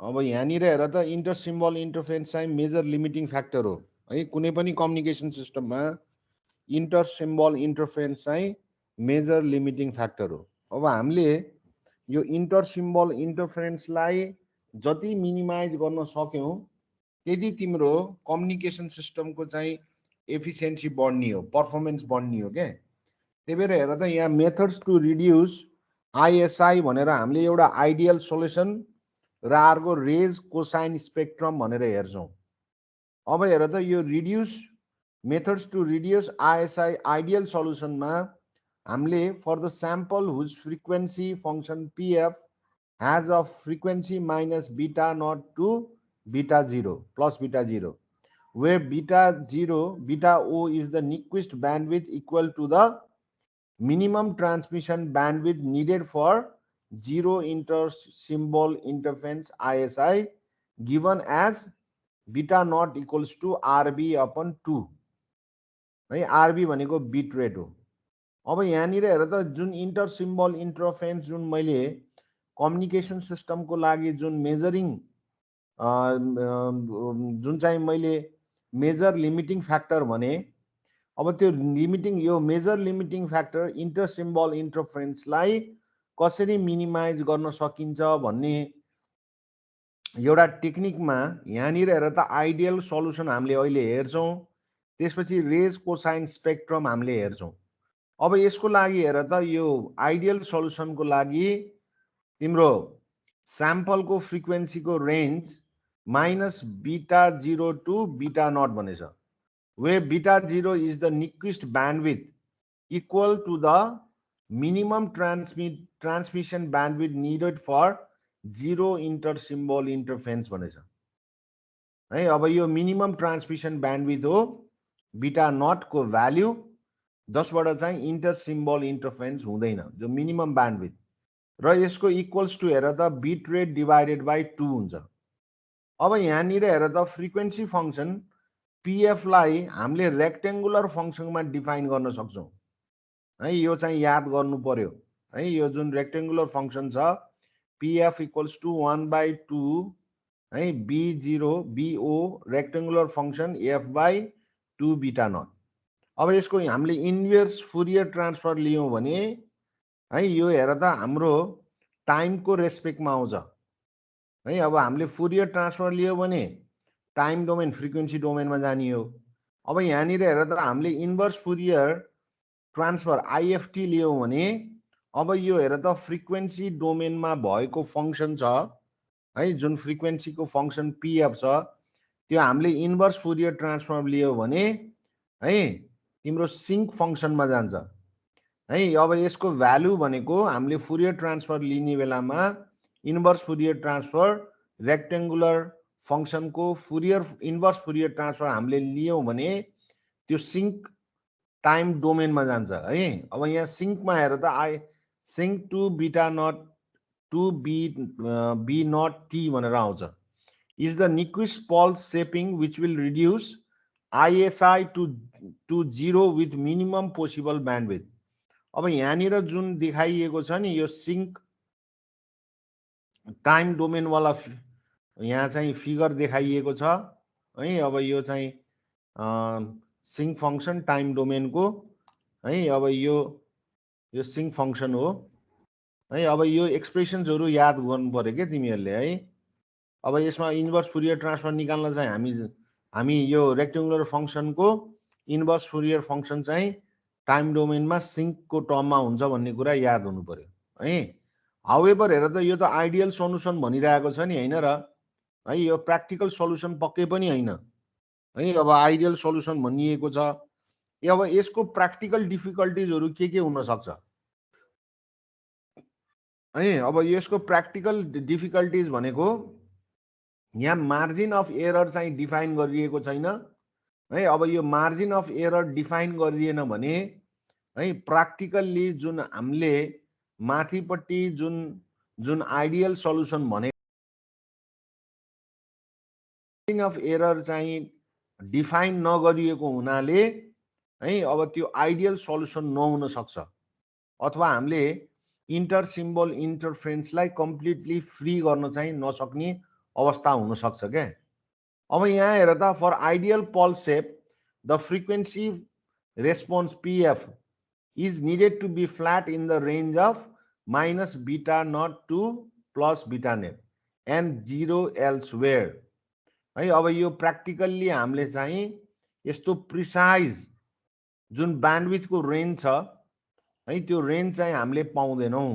अब यहाँनिर हेर त इन्टर सिम्बल इन्टरफेरेन्स चाहिँ मेजर लिमिटिङ फ्याक्टर हो है। कुनै पनि कम्युनिकेसन सिस्टममा इन्टर सिम्बल इन्टरफेरेन्स चाहिँ मेजर लिमिटिङ फ्याक्टर हो। अब हामीले यो इन्टर सिम्बल इन्टरफेरेन्सलाई जति मिनिमाइज गर्न सक्यौँ त्यति तिम्रो कम्युनिकेसन सिस्टमको चाहिँ एफिसियन्सी बढ्ने हो, पर्फर्मेन्स बढ्ने हो क्या। त्यही भएर हेर त यहाँ मेथड्स टु रिड्युस आइएसआई भनेर हामीले एउटा आइडियल सोल्युसन र अर्को रेज कोसाइन स्पेक्ट्रम भनेर हेर्छौँ। अब हेर त यो reduce methods to reduce ISI ideal सल्युसनमा हामीले for the sample whose frequency function PF has of frequency minus beta naught to beta 0 plus beta 0, where beta 0 beta O is the Nyquist bandwidth equal to the minimum transmission bandwidth needed for zero inter-symbol interference ISI, given as beta naught equals to RB upon 2 है। RB भनेको beet rate हो। अब यहाँनिर हेर त जुन enter symbol interference जुन मैले कम्युनिकेसन सिस्टमको लागि जुन मेजरिङ जुन चाहिँ मैले मेजर लिमिटिङ फ्याक्टर भने, अब त्यो लिमिटिङ यो major limiting factor inter symbol इन्टरफेरेन्सलाई कसरी मिनिमाइज गर्न सकिन्छ भन्ने एउटा टेक्निकमा यहाँनिर हेर त आइडियल सल्युसन हामीले अहिले हेर्छौँ। त्यसपछि रेज कोसाइन स्पेक्ट्रम हामीले हेर्छौँ। अब यसको लागि हेर त यो आइडियल सल्युसनको लागि तिम्रो स्याम्पलको फ्रिक्वेन्सीको range minus beta 0 to beta nought भनेछ, where beta 0 is the Nyquist bandwidth equal to the minimum transmission bandwidth needed for zero inter-symbol interference भनेछ है। अब यो मिनिमम ट्रान्समिसन ब्यान्डविथ हो बीटा नट को भ्याल्यु, जसबाट चाहिँ इन्टर सिम्बल इन्टरफेरेन्स हुँदैन, जो मिनिमम ब्यान्डविथ, र यसको इक्वल्स टु हेर त बिट रेट डिभाइडेड बाई 2 हुन्छ। अब यहाँनिर हेर त फ्रिक्वेन्सी फङ्सन पिएफलाई हामीले रेक्टेङ्गुलर फङ्सनमा डिफाइन गर्न सक्छौँ है। यो चाहिँ याद गर्नु पर्यो है। यो जुन रेक्टेङ्गुलर फङ्सन छ पिएफ इक्वल्स टु 1/2 है B0 BO rectangular function F by 2 beta naught. अब यसको हामीले इन्भर्स फुरियर ट्रान्सफर लियौँ भने है, यो हेर त हाम्रो टाइमको रेस्पेक्टमा आउँछ है। अब हामीले फुरियर ट्रान्सफर लियो भने टाइम डोमेन फ्रिक्वेन्सी डोमेनमा जाने हो। अब यहाँनिर हेर त हामीले इन्भर्स फुरियर ट्रान्सफर आइएफटी लियौँ भने अब यो हेर त फ्रिक्वेन्सी डोमेनमा भएको फङ्सन छ है, जुन फ्रिक्वेन्सीको फङ्सन पिएफ छ त्यो हामीले इन्भर्स फुरियर ट्रान्सफर्म लियो भने है तिम्रो सिङ्क फङ्सनमा जान्छ है। अब यसको भ्यालु भनेको हामीले फुरियर ट्रान्सफर लिने बेलामा इन्भर्स फुरियर ट्रान्सफर रेक्टेङ्गुलर फङ्सनको फुरियर इन्भर्स फुरियर ट्रान्सफर हामीले लियौँ भने त्यो सिङ्क टाइम डोमेनमा जान्छ है। अब यहाँ सिङ्कमा हेर त sinc two beta naught two B naught T भनेर आउँछ, is the Nyquist pulse shaping which will reduce ISI to 0 with minimum possible bandwidth। अब यहाँनिर जुन देखाइएको छ नि यो सिङ्क टाइम डोमेनवाला यहाँ चाहिँ फिगर देखाइएको छ है। अब यो चाहिँ सिङ्क फङ्सन टाइम डोमेनको है। अब यो सिङ्क फङ्सन हो है। अब यो एक्सप्रेसन्सहरू याद गर्नु पर्यो क्या तिमीहरूले है। अब यसमा इन्भर्स फुरियर ट्रान्सफर निकाल्न चाहिँ हामी यो रेक्टेङ्गुलर फङ्सनको इन्भर्स फुरियर फङ्सन चाहिँ टाइम डोमेनमा सिङ्कको टर्ममा हुन्छ भन्ने कुरा याद हुनु पर्यो है। हाउएभर हेर त यो त आइडियल सल्युसन भनिरहेको छ नि होइन र है, यो प्र्याक्टिकल सल्युसन पक्कै पनि होइन है। अब आइडियल सल्युसन भनिएको छ। अब यसको प्र्याक्टिकल डिफिकल्टिजहरू के हुन सक्छ है। अब यसको प्र्याक्टिकल डिफिकल्टिज भनेको यहाँ मार्जिन अफ एरर चाहिँ डिफाइन गरिएको छैन है। अब यो मार्जिन अफ एरर डिफाइन गरिएन भने है प्र्याक्टिकल्ली जुन हामीले माथिपट्टि जुन आइडियल सल्युसन भने अफ एरर चाहिँ डिफाइन नगरिएको हुनाले है अब त्यो आइडियल सल्युसन नहुन सक्छ, अथवा हामीले इन्टर सिम्बल इन्टरफेरेन्सलाई कम्प्लिटली फ्री गर्न चाहिँ नसक्ने अवस्था हुन सक्छ क्या। अब यहाँ हेर त, for ideal pulse shape the frequency response PF is needed to be flat in the range of minus beta naught to plus beta net and 0 elsewhere है। अब यो प्र्याक्टिकल्ली हामीले चाहिँ यस्तो प्रिसाइज जुन ब्यान्डविथको रेन्ज छ है, त्यो रेन्ज चाहिँ हामीले पाउँदैनौँ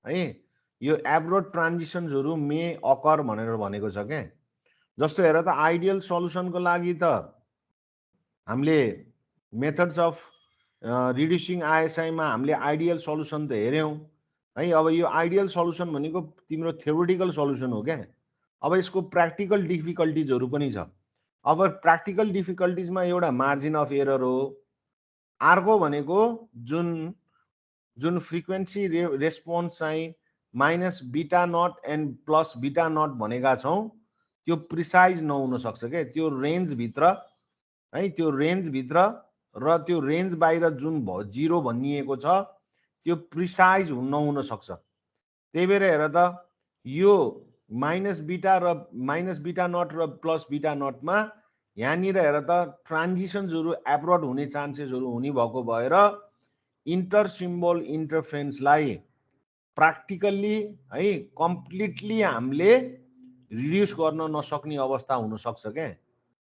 है। यो एब्रोड ट्रान्जिसन्सहरू मे अकर भनेर भनेको छ क्या। जस्तो हेर त, आइडियल सल्युसनको लागि त हामीले मेथड्स अफ रिड्युसिङ आइएसआईमा हामीले आइडियल सल्युसन त हेऱ्यौँ है। अब यो आइडियल सल्युसन भनेको तिम्रो थ्योरिटिकल सल्युसन हो क्या। अब यसको प्र्याक्टिकल डिफिकल्टिजहरू पनि छ। अब प्र्याक्टिकल डिफिकल्टिजमा एउटा मार्जिन अफ एरर हो, अर्को भनेको जुन जुन फ्रिक्वेन्सी रेस्पोन्स चाहिँ माइनस बिटा नट एन्ड प्लस बिटा नट भनेका छौँ त्यो प्रिसाइज नहुन सक्छ क्या। त्यो रेन्जभित्र है, त्यो रेन्जभित्र र त्यो रेन्ज बाहिर जुन 0 भनिएको छ त्यो प्रिसाइज नहुन सक्छ। त्यही भएर हेर त, यो माइनस बिटा नट र प्लस बिटा नटमा यहाँनिर हेर त ट्रान्जिसन्सहरू एब्रोड हुने चान्सेसहरू हुने भएको भएर इन्टर सिम्बल इन्टरफेरेन्सलाई प्र्याक्टिकल्ली है कम्प्लिटली हामीले रिड्युस गर्न नसक्ने अवस्था हुनसक्छ क्या।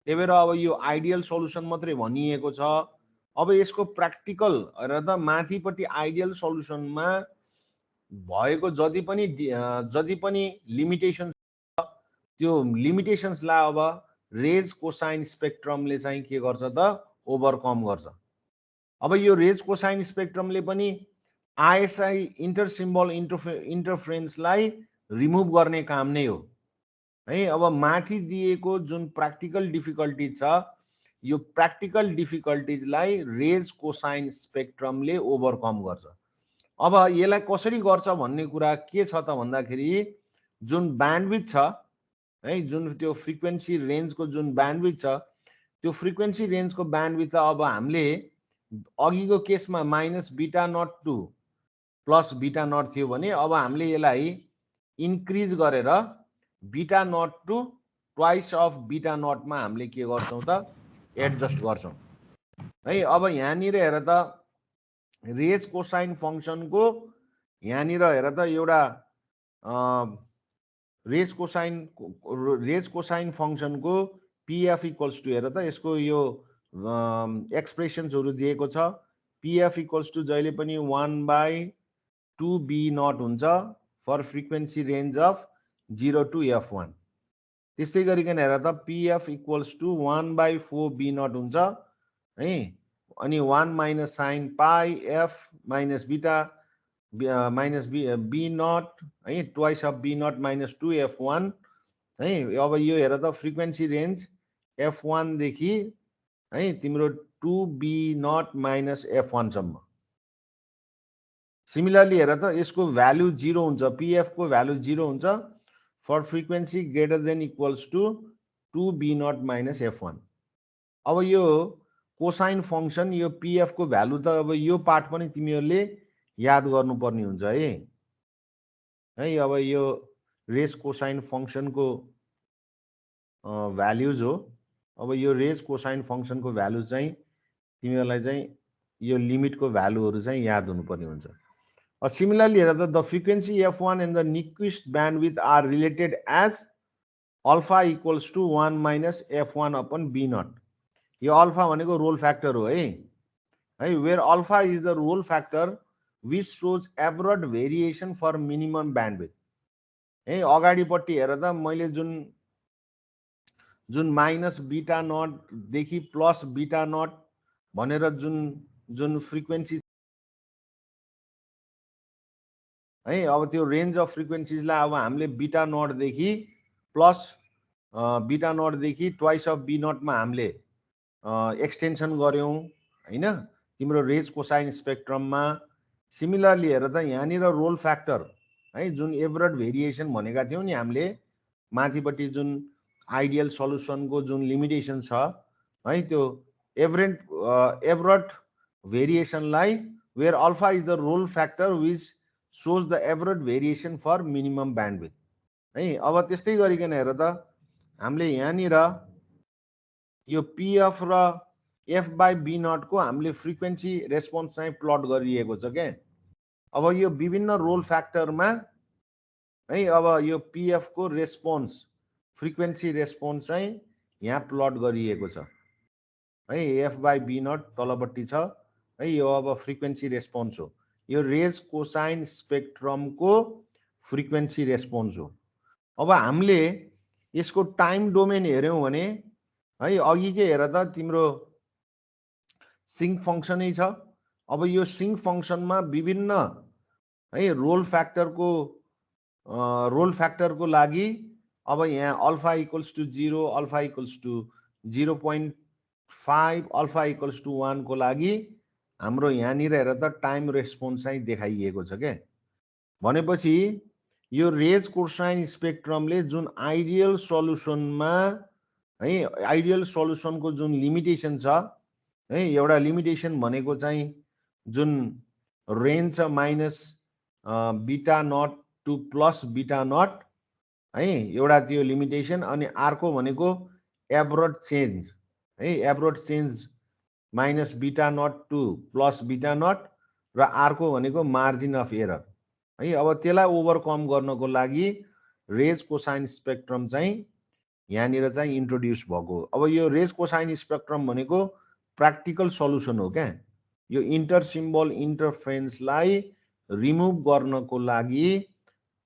त्यही भएर अब यो आइडियल सल्युसन मात्रै भनिएको छ। अब यसको प्र्याक्टिकल हेर त, माथिपट्टि आइडियल सल्युसनमा भएको जति पनि लिमिटेसन्स, त्यो लिमिटेसन्सलाई अब रेज कोसाइन स्पेक्ट्रमले चाहिँ के गर्छ त, ओभरकम गर्छ। अब यो रेज कोसाइन स्पेक्ट्रमले पनि आइएसआई इन्टर सिम्बल इन्टरफेरेन्सलाई रिमुभ गर्ने काम नै हो है। अब माथि दिएको जुन प्र्याक्टिकल डिफिकल्टिज छ, यो प्र्याक्टिकल डिफिकल्टिजलाई रेज कोसाइन स्पेक्ट्रमले ओभरकम गर्छ। अब यसलाई कसरी गर्छ भन्ने कुरा के छ त भन्दाखेरि, जुन ब्यान्डविथ छ है, जुन त्यो फ्रिक्वेन्सी रेन्जको जुन ब्यान्डविथ छ, त्यो फ्रिक्वेन्सी रेन्जको ब्यान्डविथ अब हामीले अघिको केसमा माइनस बिटा नट टु प्लस बिटा नट थियो भने अब हामीले यसलाई इन्क्रिज गरेर बिटा नट टु ट्वाइस अफ बिटा नटमा हामीले के गर्छौँ त, एडजस्ट गर्छौँ है। अब यहाँनिर हेर त, रेज कोसाइन फङ्सनको यहाँनिर हेर त एउटा रेज कोसाइन फङ्सनको पिएफ इक्वल्स टु, हेर त यसको यो एक्सप्रेसन्सहरू दिएको छ। पिएफ इक्वल्स टु जहिले पनि 1/2 बी नट हुन्छ for frequency range of 0 to F1। त्यस्तै गरिकन हेर त, PF equals to 1/4 B naught हुन्छ है। अनि 1 minus sine pi F minus beta minus B naught है, twice of B naught minus 2 F1 है। अब यो हेर त, फ्रिक्वेन्सी रेन्ज F1 देखि है तिम्रो 2 बी नट माइनस F1 सम्म। सिमिलरली हेर त, यसको भ्यालु 0 हुन्छ, पिएफ को भ्यालु 0 हुन्छ for frequency greater than equals to 2 B naught minus F1। अब यो कोसाइन फङ्सन, यो पिएफ को भ्यालु त अब यो पार्ट पनि तिमीहरूले याद गर्नुपर्ने हुन्छ है। अब यो रेज कोसाइन फङ्सनको भ्याल्युज हो। अब यो रेज कोसाइन फङ्सनको भ्यालु चाहिँ तिमीहरूलाई चाहिँ यो लिमिटको भ्यालुहरू चाहिँ याद हुनुपर्ने हुन्छ। Similarly, the frequency F1 and the Nyquist bandwidth are related as alpha equals to 1 minus F1 upon B naught. यो alpha भनेको रोल फ्याक्टर हो है, where alpha is the roll factor which shows average variation for minimum bandwidth है। अगाडिपट्टि हेर त, मैले जुन माइनस बिटा नट देखि प्लस बिटा नट भनेर जुन फ्रिक्वेन्सी है, अब त्यो रेन्ज अफ फ्रिक्वेन्सिजलाई अब हामीले बिटा नटदेखि प्लस बिटा नटदेखि ट्वाइस अफ बी नटमा हामीले एक्सटेन्सन गऱ्यौँ होइन तिम्रो रेज कोसाइन स्पेक्ट्रममा। सिमिलरली हेर त, यहाँनिर रोल फ्याक्टर है, जुन एभरेज भेरिएसन भनेका थियौँ नि हामीले माथिपट्टि, जुन आइडियल सल्युसनको जुन लिमिटेसन छ है, त्यो एभरेज भेरिएसनलाई where alpha is the roll factor which shows the average variation for minimum bandwidth है। अब त्यस्तै गरिकन हेर त हामीले यहाँनिर यो पिएफ र एफ बाई बी नट को हामीले फ्रिक्वेन्सी रेस्पोन्स चाहिँ प्लट गरिएको छ के। अब यो विभिन्न रोल फ्याक्टरमा है अब यो पिएफ को रेस्पोन्स फ्रिक्वेन्सी रेस्पोन्स चाहिँ यहाँ प्लट गरिएको छ है। एफ बाई बी नट तलपट्टि छ है। यो अब फ्रिक्वेन्सी रेस्पोन्स हो, यो रेज कोसाइन स्पेक्ट्रमको फ्रिक्वेन्सी रेस्पोन्स हो। अब हामीले यसको टाइम डोमेन हेऱ्यौँ भने है अघिकै हेर त तिम्रो सिङ्क फङ्सनै छ। अब यो सिङ्क फङ्सनमा विभिन्न है रोल फ्याक्टरको लागि अब यहाँ alpha equals to 0, alpha equals to 0.5, alpha equals to 1 को लागि हाम्रो यहाँनिर हेर त टाइम रेस्पोन्स चाहिँ देखाइएको छ के। भनेपछि यो रेज कोसाइन स्पेक्ट्रमले जुन आइडियल सल्युसनमा है आइडियल सल्युसनको जुन लिमिटेसन छ है, एउटा लिमिटेसन भनेको चाहिँ जुन रेन्ज छ minus beta naught to plus beta naught है, एउटा त्यो लिमिटेसन। अनि अर्को भनेको एब्रोड चेन्ज है, abrupt change minus beta naught to plus beta naught, र अर्को भनेको मार्जिन अफ एरर है। अब त्यसलाई ओभरकम गर्नको लागि रेज कोसाइन स्पेक्ट्रम चाहिँ यहाँनिर चाहिँ इन्ट्रोड्युस भएको। अब यो रेज कोसाइन स्पेक्ट्रम भनेको प्र्याक्टिकल सल्युसन हो क्या। यो इन्टर सिम्बल इन्टरफेरेन्सलाई रिमुभ गर्नको लागि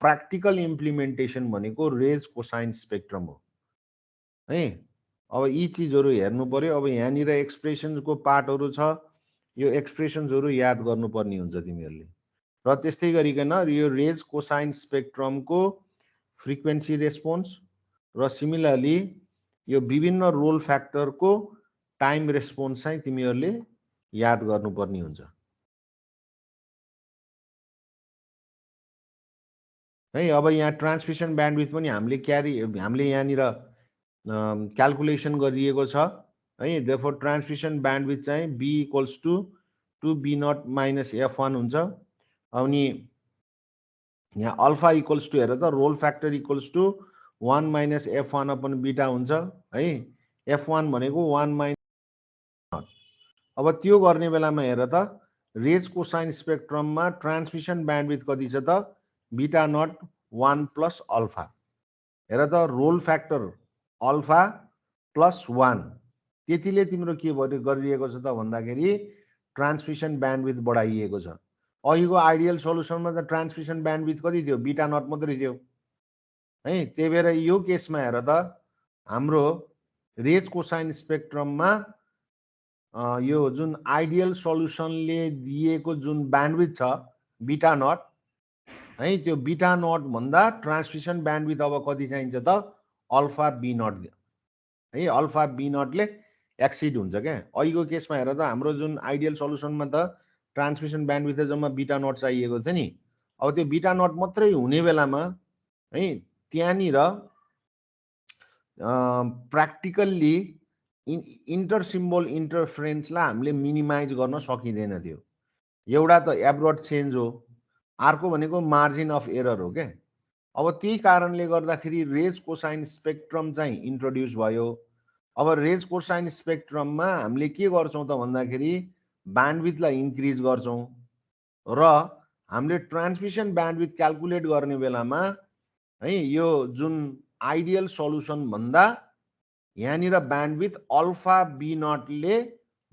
प्र्याक्टिकल इम्प्लिमेन्टेसन भनेको रेज कोसाइन स्पेक्ट्रम हो है। अब यी चिजहरू हेर्नु पर्यो। अब यहाँनिर एक्सप्रेसनको पार्टहरू छ, यो एक्सप्रेसन्सहरू याद गर्नुपर्ने हुन्छ तिमीहरूले। र त्यस्तै गरिकन यो रेज कोसाइन स्पेक्ट्रमको फ्रिक्वेन्सी रेस्पोन्स र सिमिलरली यो विभिन्न रोल फ्याक्टरको टाइम रेस्पोन्स चाहिँ तिमीहरूले याद गर्नुपर्ने हुन्छ है। अब यहाँ ट्रान्समिसन ब्यान्डविथ पनि हामीले यहाँनिर क्याल्कुलेसन गरिएको छ है। देयरफोर ट्रान्समिसन ब्यान्डविथ चाहिँ B equals to 2b naught minus f1 हुन्छ। अनि यहाँ अल्फा इक्वल्स टु हेर त roll factor equals to 1 minus f1 upon beta हुन्छ है। f1 भनेको 1 माइनस। अब त्यो गर्ने बेलामा हेर त रेज कोसाइन स्पेक्ट्रममा ट्रान्समिसन ब्यान्डविथ कति छ त बीटा नट 1 प्लस अल्फा। हेर त रोल फ्याक्टर अल्फा प्लस 1, त्यतिले तिम्रो के गरिएको छ त भन्दाखेरि ट्रान्समिसन ब्यान्डविथ बढाइएको छ। अघिको आइडियल सल्युसनमा त ट्रान्समिसन ब्यान्डविथ कति थियो, बीटा नट मात्रै थियो है। त्यही भएर यो केसमा हेर त हाम्रो रेज कोसाइन स्पेक्ट्रममा यो जुन आइडियल सल्युसनले दिएको जुन ब्यान्डविथ छ बीटा नट है, त्यो बीटा नट भन्दा ट्रान्समिसन ब्यान्डविथ अब कति चाहिन्छ त अल्फा बी नट है। अल्फा बी नटले एक्सिड हुन्छ क्या। अहिलेको केसमा हेर त हाम्रो जुन आइडियल सल्युसनमा त ट्रान्समिसन ब्यान्डविथ जम्मा बीटा नट चाहिएको थियो नि। अब त्यो बीटा नट मात्रै हुने बेलामा है त्यहाँनिर प्र्याक्टिकल्ली इन्टर सिम्बल इन्टरफेरेन्सलाई हामीले मिनिमाइज गर्न सकिँदैन थियो। एउटा त एब्रोड चेन्ज हो, अर्को भनेको मार्जिन अफ एरर हो क्या। अब त्यही कारणले गर्दाखेरि रेज कोसाइन स्पेक्ट्रम चाहिँ इन्ट्रोड्युस भयो। अब रेज कोसाइन स्पेक्ट्रममा हामीले के गर्छौँ त भन्दाखेरि ब्यान्डविथलाई इन्क्रिज गर्छौँ र हामीले ट्रान्समिसन ब्यान्डविथ क्याल्कुलेट गर्ने बेलामा है यो जुन आइडियल सल्युसन भन्दा यहाँनिर ब्यान्डविथ अल्फा बी नटले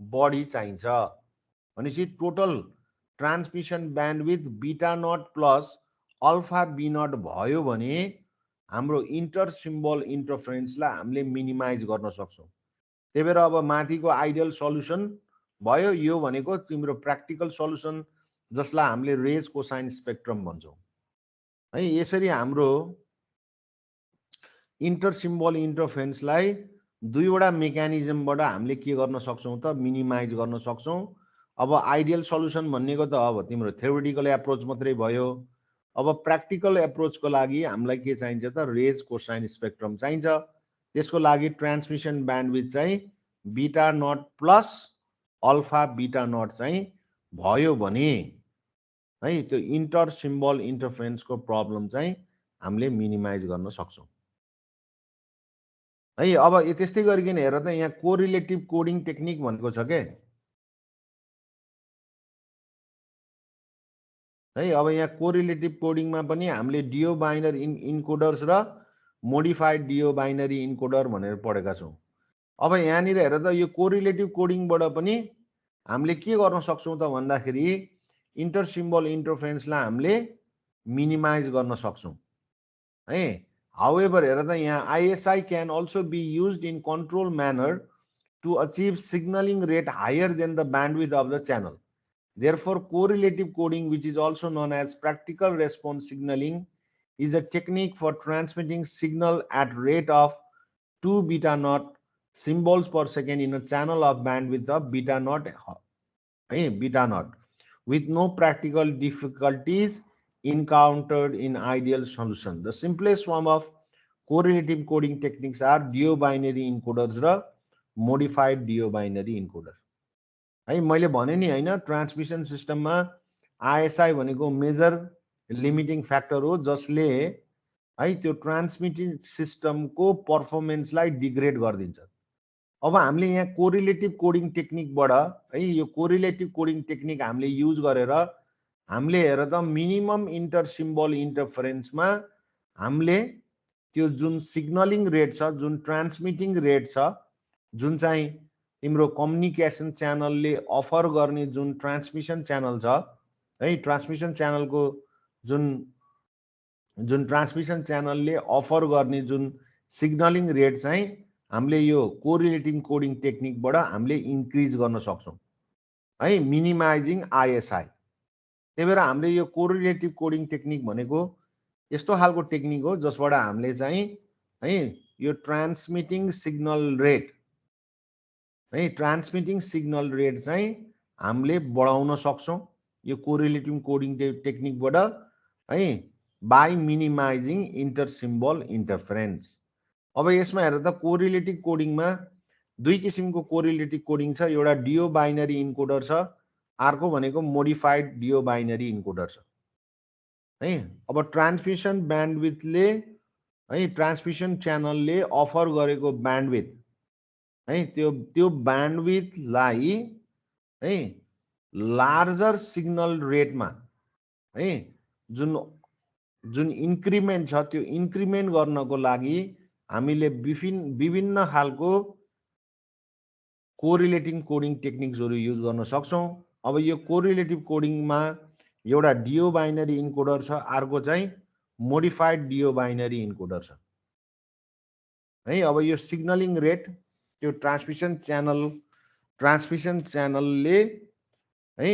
बढी चाहिन्छ। भनेपछि total transmission bandwidth beta naught plus alpha B naught भयो भने हाम्रो इन्टर सिम्बल इन्टरफेरेन्सलाई हामीले मिनिमाइज गर्न सक्छौँ। त्यही भएर अब माथिको आइडियल सल्युसन भयो, यो भनेको तिम्रो प्र्याक्टिकल सल्युसन जसलाई हामीले रेज कोसाइन स्पेक्ट्रम भन्छौँ है। यसरी हाम्रो इन्टर सिम्बल इन्टरफेरेन्सलाई दुईवटा मेकानिजमबाट हामीले के गर्न सक्छौँ त मिनिमाइज गर्न सक्छौँ। अब आइडियल सल्युसन भनेको त अब तिम्रो थ्योरिटिकल एप्रोच मात्रै भयो। अब प्र्याक्टिकल एप्रोचको लागि हामीलाई के चाहिन्छ त रेज कोसाइन स्पेक्ट्रम चाहिन्छ। त्यसको लागि ट्रान्समिसन ब्यान्डविथ चाहिँ beta naught plus alpha beta naught चाहिँ भयो भने है त्यो इन्टर सिम्बल इन्टरफेरेन्सको प्रब्लम चाहिँ हामीले मिनिमाइज गर्न सक्छौँ है। अब त्यस्तै गरिकन हेर त यहाँ कोरिलेटिभ कोडिङ टेक्निक भनेको छ के है। अब यहाँ कोरिलेटिभ कोडिङमा पनि हामीले डिओ बाइनरी इन्कोडर्स र मोडिफाइड डिओ बाइनरी इन्कोडर भनेर पढेका छौँ। अब यहाँनिर हेर त यो कोरिलेटिभ कोडिङबाट पनि हामीले के गर्न सक्छौँ त भन्दाखेरि इन्टर सिम्बल इन्टरफेरेन्सलाई हामीले मिनिमाइज गर्न सक्छौँ है। हाउएभर हेर त यहाँ ISI can also be used in control manner to achieve signaling rate higher than the bandwidth of the channel. Therefore, correlative coding, which is also known as practical response signaling, is a technique for transmitting signal at rate of 2 beta naught symbols per second in a channel of bandwidth of beta naught, with no practical difficulties encountered in ideal solution. The simplest form of correlative coding techniques are DO binary encoders र modified DO binary encoders. है मैले भने नि हैन transmission सिस्टममा ISI भनेको major limiting factor हो जसले है त्यो ट्रान्समिटिङ सिस्टमको पर्फर्मेन्सलाई डिग्रेड गरिदिन्छ। अब हामीले यहाँ कोरिलेटिभ कोडिङ टेक्निकबाट है यो कोरिलेटिभ कोडिङ टेक्निक हामीले युज गरेर हामीले हेर त मिनिमम इन्टर सिम्बल इन्टरफेरेन्समा हामीले त्यो जुन सिग्नलिङ रेट छ जुन ट्रान्समिटिङ रेट छ जुन चाहिँ तिम्रो कम्युनिकेसन च्यानलले अफर गर्ने जुन ट्रान्समिसन च्यानल छ है ट्रान्समिसन च्यानलको जुन ट्रान्समिसन च्यानलले अफर गर्ने जुन सिग्नलिङ रेट चाहिँ हामीले यो कोरिलेटिभ कोडिङ टेक्निकबाट हामीले इन्क्रिज गर्न सक्छौँ है मिनिमाइजिङ आइएसआई। त्यही भएर हामीले यो कोरिलेटिभ कोडिङ टेक्निक भनेको यस्तो खालको टेक्निक हो जसबाट हामीले चाहिँ है यो ट्रान्समिटिङ सिग्नल रेट है ट्रान्समिटिङ सिग्नल रेट चाहिँ हामीले बढाउन सक्छौँ यो कोरिलेटिभ कोडिङ टेक्निकबाट है by minimising enter symbol interference. अब यसमा हेर त कोरिलेटिभ कोडिङमा दुई किसिमको कोरिलेटिभ कोडिङ छ, एउटा डिओ बाइनरी इन्कोडर छ, अर्को भनेको मोडिफाइड डिओ बाइनरी इन्कोडर छ है। अब ट्रान्समिसन ब्यान्डविड्थले है ट्रान्समिसन च्यानलले अफर गरेको ब्यान्डविड्थ है त्यो ब्यान्डविड्थलाई है लार्जर सिग्नल रेटमा है जुन इन्क्रिमेन्ट छ त्यो इन्क्रिमेन्ट गर्नको लागि हामीले विभिन्न खालको कोरिलेटिभ कोडिङ टेक्निक्सहरू युज गर्न सक्छौँ। अब यो कोरिलेटिभ कोडिङमा एउटा डिओ बाइनरी इन्कोडर छ, अर्को चाहिँ मोडिफाइड डिओ बाइनरी इन्कोडर छ है। अब यो सिग्नलिङ रेट त्यो ट्रान्समिसन च्यानलले है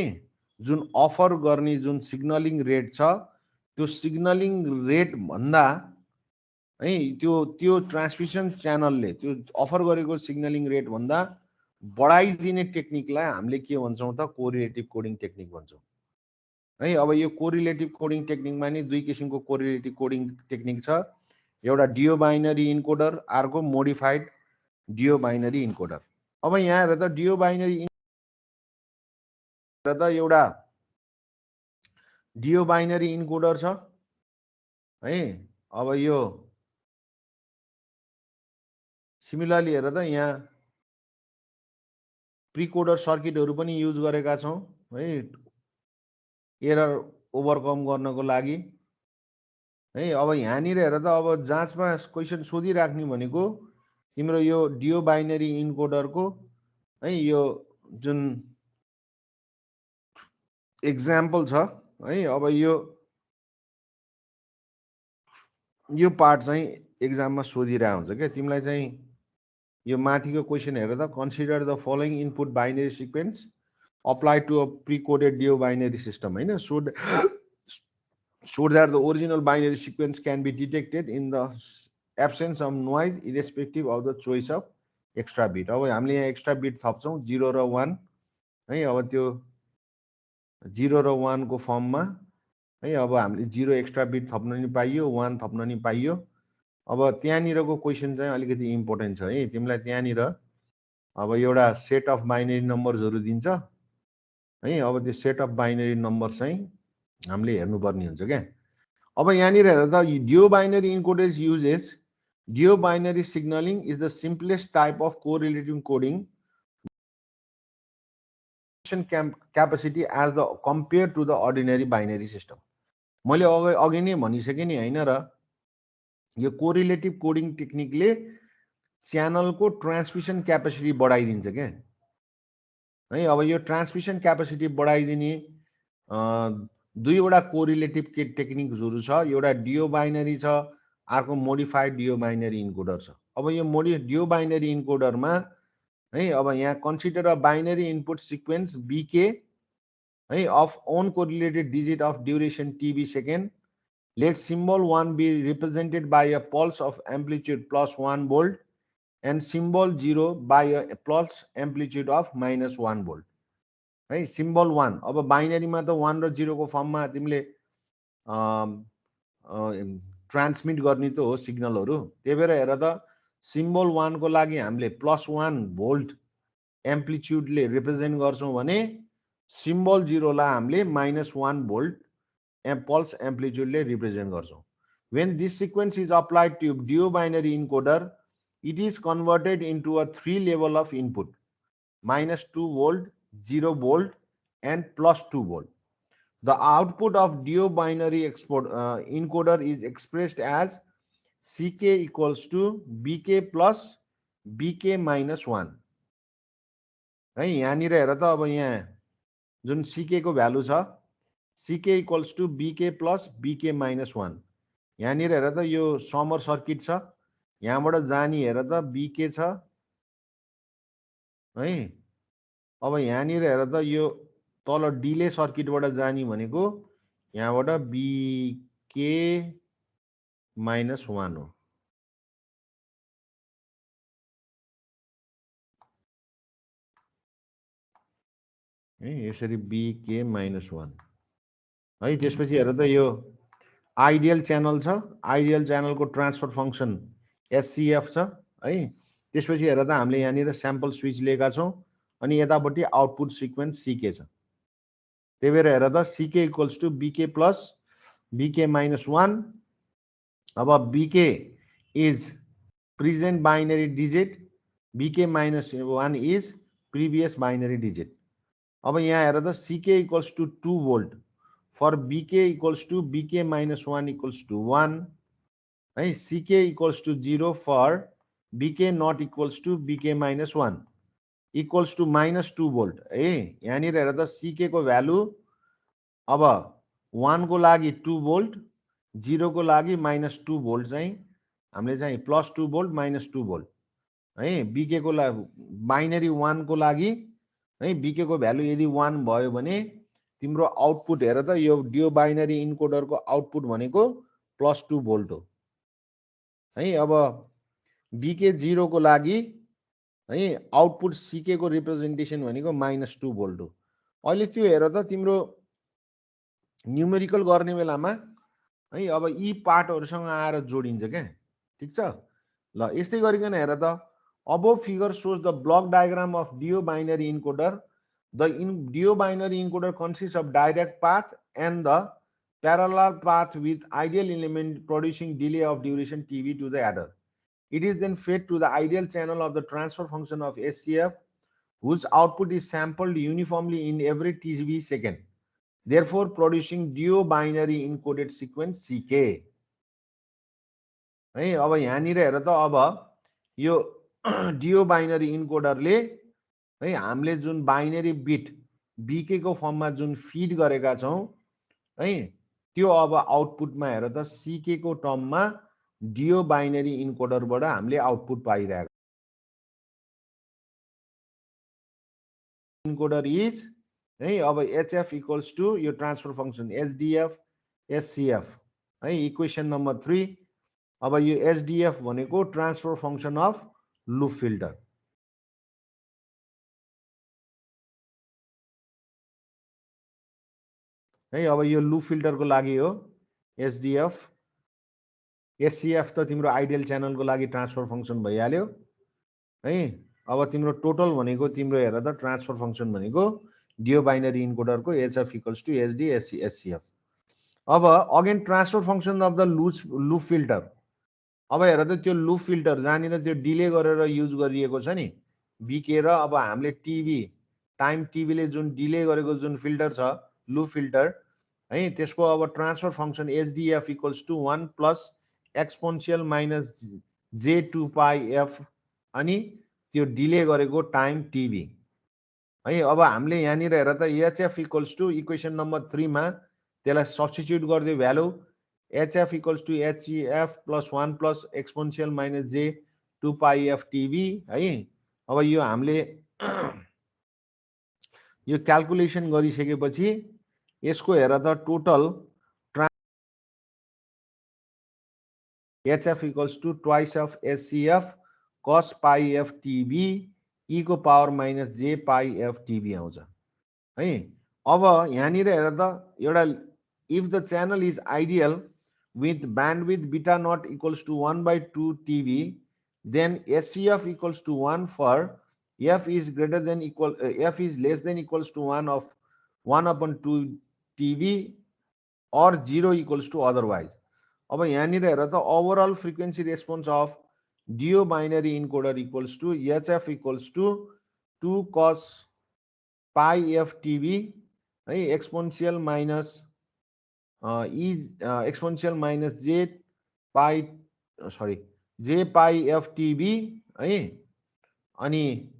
जुन अफर गर्ने जुन सिग्नलिङ रेट छ त्यो सिग्नलिङ रेट भन्दा है त्यो ट्रान्समिसन च्यानलले त्यो अफर गरेको सिग्नलिङ रेट भन्दा बढाइदिने टेक्निकलाई हामीले के भन्छौँ त कोरिलेटिभ कोडिङ टेक्निक भन्छौँ है। अब यो कोरिलेटिभ कोडिङ टेक्निकमा नि दुई किसिमको कोरिलेटिभ कोडिङ टेक्निक छ, एउटा डिओ बाइनरी इन्कोडर, अर्को मोडिफाइड डिओ बाइनरी इन्कोडर। अब यहाँ हेर त डिओ बाइनरी र त एउटा डिओ बाइनरी इन्कोडर छ है। अब यो सिमिलरली हेर त यहाँ प्रिकोडर सर्किटहरू पनि युज गरेका छौँ है एरर ओभरकम गर्नको लागि है। अब यहाँनिर हेर त अब जाँचमा क्वेसन सोधिराख्ने भनेको तिम्रो यो डिओ बाइनरी इन्कोडरको है यो जुन एक्जाम्पल छ है। अब यो पार्ट चाहिँ एक्जाममा सोधिरहेको हुन्छ क्या तिमीलाई चाहिँ यो माथिको क्वेसन हेर त consider the following input binary sequence apply to a precoded duobinary system होइन so that the original binary sequence can be detected in the absence of noise irrespective of the choice of extra bit. अब हामीले यहाँ extra beet थप्छौँ 0 र 1 है। अब त्यो 0 र 1 को फर्ममा है अब हामीले 0 एक्स्ट्रा बिट थप्न नि पाइयो, 1 थप्न नि पाइयो। अब त्यहाँनिरको क्वेसन चाहिँ अलिकति इम्पोर्टेन्ट छ है, तिमीलाई त्यहाँनिर अब एउटा सेट अफ बाइनरी नम्बर्सहरू दिन्छ है। अब त्यो सेट अफ बाइनरी नम्बर चाहिँ हामीले हेर्नुपर्ने हुन्छ क्या। अब यहाँनिर हेर त duobinary encoders uses duobinary signalling is the simplest type of correlative coding capacity as the compared to the ordinary binary system. मैले अघि नै भनिसकेँ नि हैन र यो कोरिलेटिभ कोडिङ टेक्निकले च्यानलको ट्रान्समिसन क्यापेसिटी बढाइदिन्छ के है। अब यो ट्रान्समिसन क्यापेसिटी बढाइदिने दुईवटा कोरिलेटिभ टेक्निक्सहरु छ। एउटा डियो बाइनरी छ, अर्को मोडिफाइड डियो बाइनरी इन्कोडर छ। अब यो डियो बाइनरी इन्कोडरमा है अब यहाँ consider a binary input sequence BK है of uncorrelated digit of duration TB second. Let symbol 1 be represented by a pulse of amplitude +1 volt and symbol 0 by a pulse amplitude of -1 volt है। Symbol 1 अब बाइनरीमा त 1 र 0 को फर्ममा तिमीले transmit गर्ने त हो सिग्नलहरु। त्यही भएर हेर त सिम्बल 1 को लागि हामीले +1 भोल्ट एम्प्लिट्युडले रिप्रेजेन्ट गर्छौं भने सिम्बल 0 लाई हामीले -1 भोल्ट पल्स एम्प्लिट्युडले रिप्रेजेन्ट गर्छौं। When this sequence is applied to duo binary encoder, it is converted into a 3 level of input: -2 volt, 0 volt, and +2 volt. The output of duo binary encoder is expressed as CK equals to BK plus BK -1 है। यहाँनिर हेर त अब यहाँ जुन CK को value छ CK equals to BK plus BK -1। यहाँनिर हेर त यो समर सर्किट छ, यहाँबाट जानी हेर त BK छ है। अब यहाँनिर हेर त यो तल डिले सर्किटबाट जानी भनेको यहाँबाट BK -1 हो है। यसरी BK -1 है। त्यसपछि हेर त यो आइडियल च्यानल छ, आइडियल च्यानलको ट्रान्सफर फंक्सन SCF छ है। त्यसपछि हेर त हामीले यहाँनिर स्याम्पल स्विच लिएका छौं अनि यतापट्टि आउटपुट सिक्वेन्स CK छ। त्यही भएर हेर त CK equals to BK plus BK -1। अब BK is present binary digit, BK -1 is previous binary digit. अब यहाँ हेर त CK equals to 2 volt for BK equals to BK -1 equals to 1 है। CK equals to 0 for BK not equals to BK -1 equals to -2 volt है। यहाँनिर हेर त CK को भ्यालु अब 1 को लागि 2 भोल्ट, 0 को लागि -2 भोल्ट चाहिँ हामीले चाहिँ +2 भोल्ट -2 भोल्ट है। BK को बाइनरी 1 को लागि है BK को भ्यालु यदि 1 भयो भने तिम्रो आउटपुट हेर त यो डियो बाइनरी इन्कोडरको आउटपुट भनेको +2 भोल्ट हो है। अब BK 0 को लागि है आउटपुट CK को रिप्रेजेन्टेसन भनेको -2 भोल्ट हो। अहिले त्यो हेर त तिम्रो न्युमेरिकल गर्ने बेलामा है अब यी पार्टहरुसँग आएर जोडिन्छ के, ठीक छ। ल यस्तै गरिकन हेर त above figure shows the block diagram of duo binary encoder. The duo binary encoder consists of direct path and the parallel path with ideal element producing delay of duration TB to the adder. It is then fed to the ideal channel of the transfer function of SCF, whose output is sampled uniformly in every TB second, therefore producing duo binary encoded sequence CK है। अब यहाँनिर हेर त अब यो deo binary इन्कोडरले है हामीले जुन बाइनरी बिट BK को फर्ममा जुन फिड गरेका छौं है त्यो अब आउटपुटमा हेर त CK को टर्ममा डियो बाइनरी इन्कोडरबाट हामीले आउटपुट पाइरहेको। इन्कोडर इज है अब HF इक्वल्स टु यो ट्रान्सफर फंक्सन SDF SCF है। इक्वेसन नम्बर 3 अब यो SDF भनेको transfer function of loop filter है। अब यो लूप फिल्टरको लागि हो SDF। SCF त तिम्रो आइडियल च्यानलको लागि ट्रान्सफर फंक्सन भइहाल्यो है। अब तिम्रो टोटल भनेको तिम्रो हेर त ट्रान्सफर फंक्सन भनेको डियो बाइनरी इन्कोडरको HF equals to SD SCF। अब again transfer function of the loop filter. अब हेर त त्यो लुप फिल्टर जहाँनिर त्यो डिले गरेर युज गरिएको छ नि बिके र अब हामीले टिभी टाइम टिभीले जुन डिले गरेको जुन फिल्टर छ लुप फिल्टर है त्यसको अब transfer function HDF equals to 1 plus exponential minus J 2 pie F अनि त्यो डिले गरेको टाइम टिभी है। अब हामीले यहाँनिर हेर त HF equals to equation number 3 मा त्यसलाई सब्स्टिट्युट गरिदियो value HF equals to HEF plus 1 plus exponential minus J 2 pie F TB है। अब यो हामीले यो क्याल्कुलेसन गरिसकेपछि यसको हेर त total HF equals to twice of HCF cos pi F TV ई को पावर माइनस जे पाई एफ टिभी आउँछ है। अब यहाँनिर हेर त एउटा if the channel is ideal with bandwidth beta naught equals to 1/2 TV, then SCF equals to 1 for f is greater than equal f is less than equals to 1 of 1/2 TV or 0 equals to otherwise. अब यहाँनिर हेर त overall frequency response of deo binary encoder equals to HF equals to 2 cos pi F TB है exponential minus एक्सपोन्सियल minus जे पाई जे पाई F TB है। अनि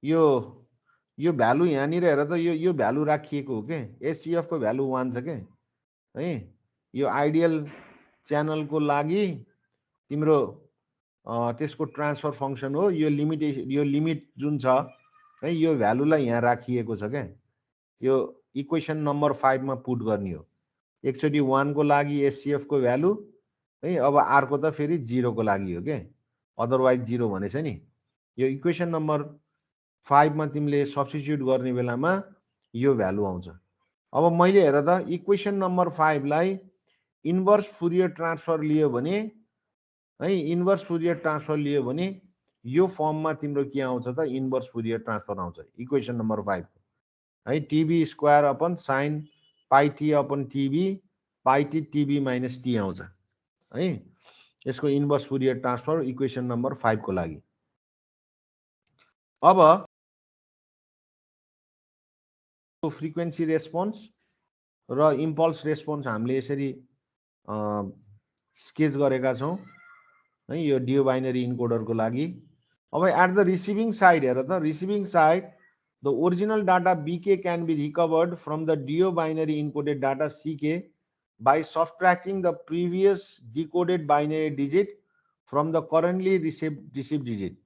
यो भ्यालु यहाँनिर हेर त यो भ्यालु राखिएको हो के एचसिएफ को भ्यालु 1 छ के है। यो आइडियल च्यानलको लागि तिम्रो त्यसको ट्रान्सफर फङ्सन हो। यो लिमिट जुन छ है यो भ्यालुलाई यहाँ राखिएको छ क्या यो इक्वेसन नम्बर 5 मा पुट गर्ने हो। एकचोटि 1 को लागि एचसिएफ को भ्यालु है अब अर्को त फेरि 0 को लागि हो के अदरवाइज 0 भनेछ नि। यो इक्वेसन नम्बर 5 मा तिमीले सब्स्टिट्युट गर्ने बेलामा यो भ्यालु आउँछ। अब मैले हेर त इक्वेसन नम्बर 5 लाई इन्भर्स फुरियर ट्रान्सफर लियो भने है इन्भर्स फुरियर ट्रान्सफर लियो भने यो फर्ममा तिम्रो के आउँछ त इन्भर्स फुरियर ट्रान्सफर आउँछ इक्वेसन नम्बर 5 है TV square upon sine pi T upon TV pi T TV minus T आउँछ है। यसको inverse Fourier transfer equation number 5 को लागि। अब फ्रिक्वेन्सी रेस्पोन्स र इम्पल्स रेस्पोन्स हामीले यसरी स्केच गरेका छौँ है यो डिओ बाइनरी इन्कोडरको लागि। अब एट द रिसिभिङ साइड हेर त receiving side the original data BK can be recovered from the DO binary encoded data CK by subtracting the previous decoded binary digit from the currently received digit.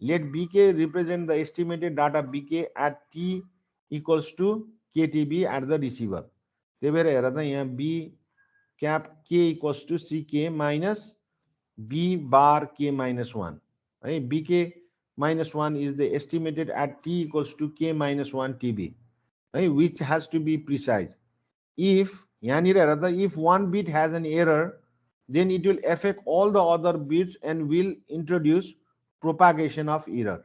Let BK represent the estimated data BK at T equals to KTB at the receiver. त्यही भएर हेर त यहाँ B cap K equals to CK minus B bar K minus 1 है। BK minus 1 is the estimated at T equals to K minus 1 TB, which has to be precise. If if one bit has an error, then it will affect all the other bits and will introduce propagation of error.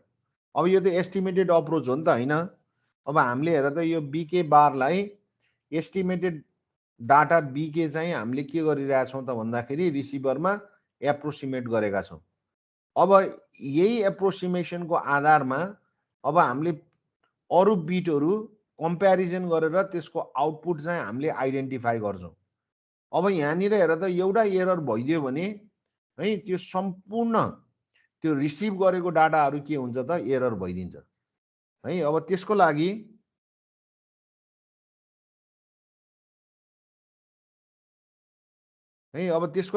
अब यो त estimated approach हो नि त हैन। अब हामीले हेर त यो बीके बारलाई एस्टिमेटेड डाटा बीके चाहिँ हामीले के गरिरहेछौँ त भन्दाखेरि रिसिभरमा एप्रोक्सिमेट गरेका छौँ। अब यही एप्रोक्सिमेसनको आधारमा अब हामीले अरु बिटहरु कम्प्यारिजन गरेर त्यसको आउटपुट चाहिँ हामीले आइडेन्टिफाई गर्छौं। अब यहाँनिर हेर त एउटा एरर भइदियो भने है त्यो सम्पूर्ण त्यो रिसिभ गरेको डाटाहरु के हुन्छ त एरर भइदिन्छ है। अब त्यसको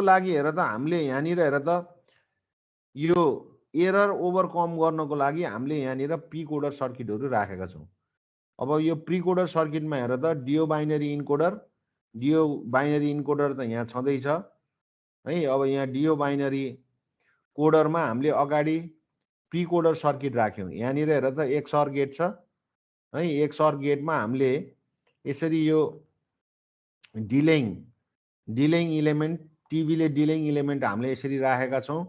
लागि हेर त हामीले यहाँनिर हेर त यो एरर ओभरकम गर्नको लागि हामीले यहाँनिर प्री कोडर सर्किटहरु राखेका छौं। अब यो प्री कोडर सर्किटमा हेर त डिओ बाइनरी इन्कोडर त यहाँ छँदै छ है। अब यहाँ डिओ बाइनरी कोडरमा हामीले अगाडि प्री कोडर सर्किट राख्यौं। यहाँनिर हेर त एक्सअर गेट छ है। एक्सअर गेटमा हामीले यसरी यो डिलेइङ इलिमेन्ट टिभीले डिलेइङ इलिमेन्ट हामीले यसरी राखेका छौं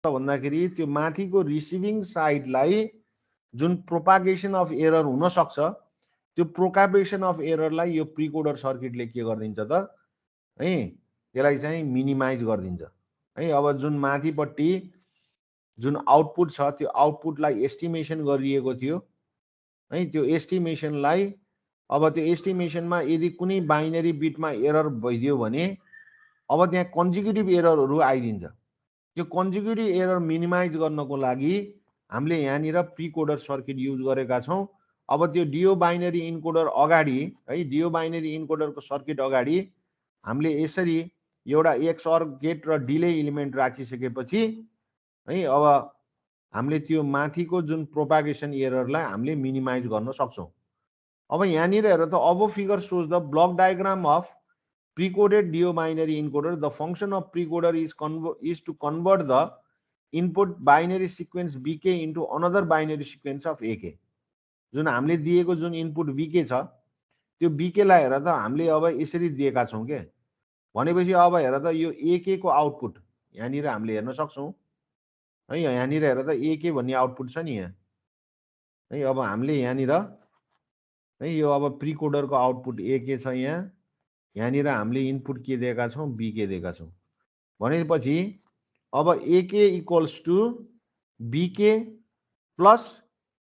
भन्दाखेरि त्यो माथिको रिसिभिङ साइडलाई जुन प्रोपागेसन अफ एरर हुन सक्छ त्यो प्रोकापेसन अफ एररलाई यो प्रिकोडर सर्किटले के गरिदिन्छ त है, त्यसलाई चाहिँ मिनिमाइज गरिदिन्छ है। अब जुन माथिपट्टि जुन आउटपुट छ त्यो आउटपुटलाई एस्टिमेसन गरिएको थियो है, त्यो एस्टिमेसनलाई अब त्यो एस्टिमेसनमा यदि कुनै बाइनरी बिटमा एरर भइदियो भने अब त्यहाँ कन्जिक्युटिभ एररहरू आइदिन्छ। त्यो कन्जिक्युटिभ एरर मिनिमाइज गर्नको लागि हामीले यहाँनिर प्रिकोडर सर्किट युज गरेका छौँ। अब त्यो डिओ बाइनरी इन्कोडर अगाडि है, डिओ बाइनरी इन्कोडरको सर्किट अगाडि हामीले यसरी एउटा एक्सअर गेट र डिले इलिमेन्ट राखिसकेपछि है, अब हामीले त्यो माथिको जुन प्रोपागेसन एररलाई हामीले मिनिमाइज गर्न सक्छौँ। अब यहाँनिर हेर त अब figure shows the block diagram of precoded deo binary encoder. The function of precoder is to convert the input binary sequence BK into another binary sequence of AK. जुन हामीले दिएको जुन इनपुट बीके छ त्यो बीकेलाई हेर त हामीले अब यसरी दिएका छौँ के, भनेपछि अब हेर त यो एके को आउटपुट यहाँनिर हामीले हेर्न सक्छौँ है। यहाँनिर हेर त एके भन्ने आउटपुट छ नि यहाँ है। अब हामीले यहाँनिर है यो अब प्रिकोडरको आउटपुट एके छ यहाँ, यहाँनिर हामीले इनपुट के दिएका छौँ, बीके दिएका छौँ। भनेपछि अब AK equals to BK plus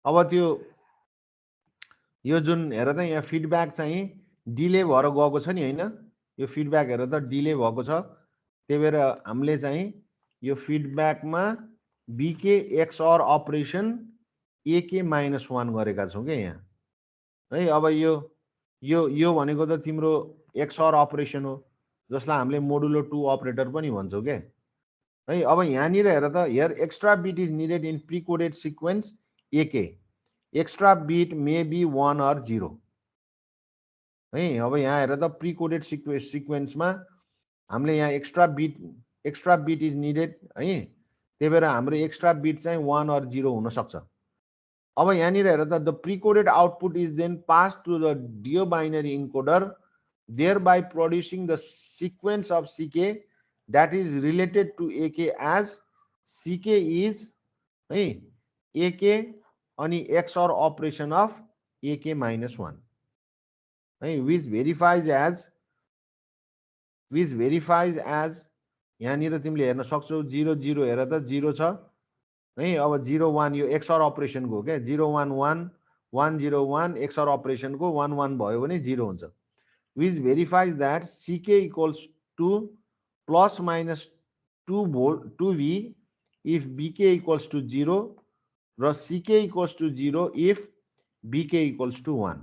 अब त्यो यो जुन हेर त यहाँ फिडब्याक चाहिँ डिले भएर गएको छ नि होइन, यो फिडब्याक हेर त डिले भएको छ। त्यही भएर हामीले चाहिँ यो फिडब्याकमा बीके एक्सअर अपरेसन एके -1 गरेका छौँ क्या यहाँ है। अब यो भनेको त तिम्रो एक्सअर अपरेसन हो जसलाई हामीले मोडुलो 2 अपरेटर पनि भन्छौँ क्या है। अब यहाँनिर हेर त here extra bit is needed in precoded sequence AK. Extra bit may be 1 or 0 है। अब यहाँ हेर त प्रिकोडेड सिक्वेन्समा हामीले यहाँ एक्स्ट्रा बिट इज निडेड है। त्यही भएर हाम्रो एक्स्ट्रा बिट चाहिँ 1 or 0 हुन सक्छ। अब यहाँनिर हेर त the precoded output is then pass to the deo binary encoder thereby producing the sequence of CK that is related to AK as CK is है AK अनि XOR operation of AK -1 है, which verifies as यहाँनिर तिमीले हेर्न सक्छौ 0 0 हेर त 0 छ है। अब 0 1 यो XOR operation को क्या 0 1 1 1 0 1 XOR operation को 1 1 भयो भने 0 हुन्छ। which verifies that CK equals to plus minus 2V if BK equals to 0 or CK equals to 0 if BK equals to 1,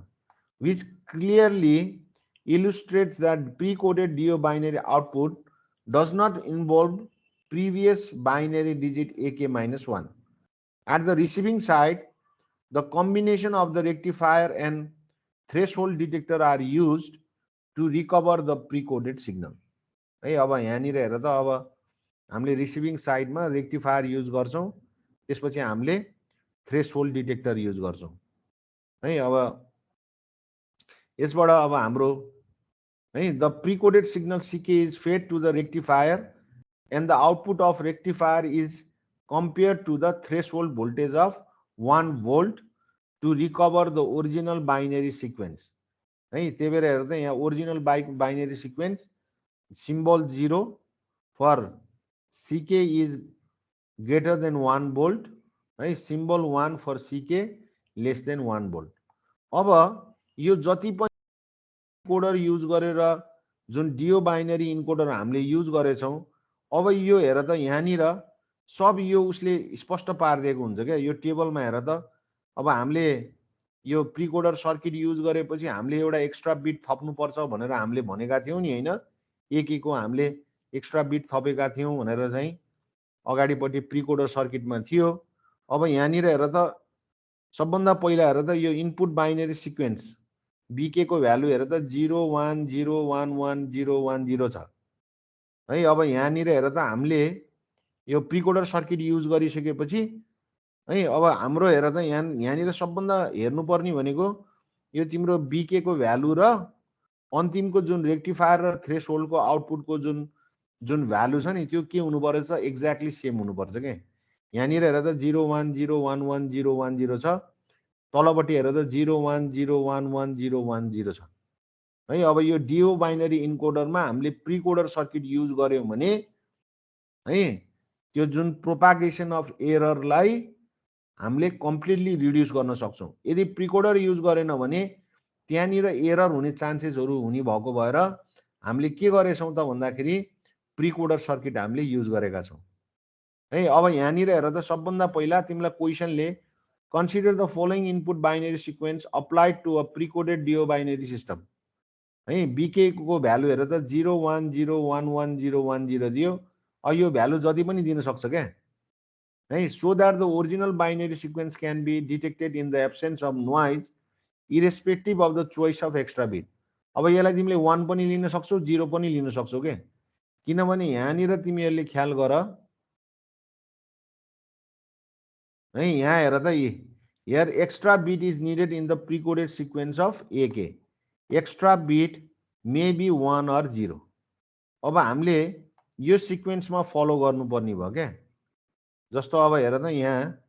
which clearly illustrates that pre-coded DO binary output does not involve previous binary digit AK -1. At the receiving side, the combination of the rectifier and threshold detector are used to recover the pre-coded signal है। अब यहाँनिर हेर त अब हामीले receiving साइडमा rectifier use गर्छौँ, त्यसपछि हामीले थ्रेसहोल्ड डिटेक्टर युज गर्छौँ है। अब यसबाट अब हाम्रो है the precoded signal CK is fed to the rectifier and the output of rectifier is compare to the threshold voltage of 1 volt to recover the original binary sequence है। त्यही भएर हेर त यहाँ original binary sequence symbol 0 for CK is greater than 1 volt है, symbol 1 for CK less than 1 volt। अब यो जति पनि कोडर युज गरेर जुन डिओ बाइनरी इन्कोडर हामीले युज गरेछौँ, अब यो हेर त यहाँनिर सब यो उसले स्पष्ट पारिदिएको हुन्छ क्या। यो टेबलमा हेर त अब हामीले यो प्रिकोडर सर्किट युज गरेपछि हामीले एउटा एक्स्ट्रा बिट थप्नुपर्छ भनेर हामीले भनेका थियौँ नि होइन, एकेको हामीले एक्स्ट्रा बिट थपेका थियौँ भनेर चाहिँ अगाडिपट्टि प्रिकोडर सर्किटमा थियो। अब यहाँनिर हेर त सबभन्दा पहिला हेर त यो इनपुट बाइनरी सिक्वेन्स बीके को भ्यालु हेर त 0 1 0 1 1 0 1 0 छ है। अब यहाँनिर हेर त हामीले यो प्रिकोडर सर्किट युज गरिसकेपछि है अब हाम्रो हेर त यहाँनिर सबभन्दा हेर्नुपर्ने भनेको यो तिम्रो बीके को भ्यालु र अन्तिमको जुन रेक्टिफायर र थ्रेसहोल्डको आउटपुटको जुन भ्यालु छ नि त्यो के हुनुपर्छ, एक्ज्याक्टली सेम हुनुपर्छ क्या। यहाँनिर हेर त 0 1 0 1 1 0 1 0 छ, तलपट्टि हेर त 01011010 छ है। अब यो डिओ बाइनरी इन्कोडरमा हामीले प्रिकोडर सर्किट युज गर्यौँ भने है त्यो जुन प्रोपागेसन अफ एररलाई हामीले कम्प्लिटली रिड्युस गर्न सक्छौँ। यदि प्रिकोडर युज गरेन भने त्यहाँनिर एरर हुने चान्सेसहरू हुने भएको भएर हामीले के गरेछौँ त भन्दाखेरि प्रिकोडर सर्किट हामीले युज गरेका छौँ है। अब यहाँनिर हेर त सबभन्दा पहिला तिमीलाई क्वेसनले consider the following input binary sequence applied to a precoded duobinary system है। बीके को भ्यालु हेर त 01011010 दियो। यो भ्यालु जति पनि दिन सक्छ क्या है। So that the original binary sequence can be detected in the absence of noise irrespective of the choice of extra bit. अब यसलाई तिमीले 1 पनि लिन सक्छौ 0 पनि लिन सक्छौ के, किनभने यहाँनिर तिमीहरूले ख्याल गर है। यहाँ हेर त here extra bit is needed in the precoded sequence of AK. Extra bit may be 1 or 0। अब हामीले यो सिक्वेन्समा फलो गर्नुपर्ने भयो क्या। जस्तो अब हेर त यहाँ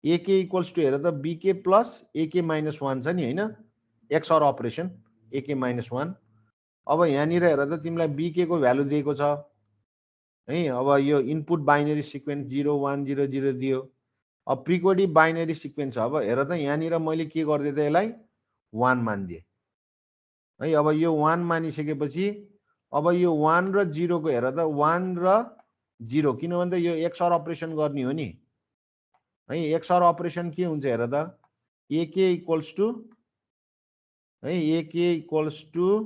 एके इक्वल्स टु हेर त बीके प्लस एके माइनस 1 छ नि होइन, एक्सअर अपरेसन एके माइनस 1। अब यहाँनिर हेर त तिमीलाई बीके को भ्यालु दिएको छ है। अब यो इनपुट बाइनरी सिक्वेन्स 0100 दियो। अब प्रिकोडेड बाइनरी सिक्वेन्स अब हेर त यहाँनिर मैले के गरिदिएँ त यसलाई 1 मानिदिएँ है। अब यो 1 मानिसकेपछि अब यो 1 र 0 को हेर त 1 र 0, किनभने त यो एक्सअर अपरेसन गर्ने हो नि है। एक्सअर अपरेसन के हुन्छ हेर त एके इक्वल्स टु है, एके इक्वल्स टु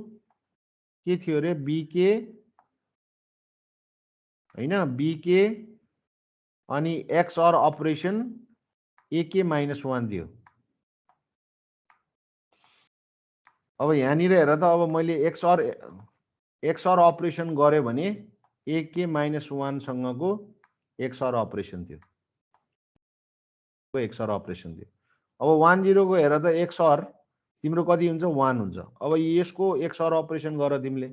के थियो अरे बीके होइन, बीके अनि एक्सअर अपरेसन एके माइनस 1 दियो। अब यहाँनिर हेर त अब मैले एक्सअर अपरेसन गरेँ भने एके माइनस 1 सँगको एक्सअर अपरेसन थियो, एक्सअर अपरेसन थियो। अब 10 को हेर त एक्सअर तिम्रो कति हुन्छ 1 हुन्छ। अब यसको एक्सअर अपरेसन गर तिमीले,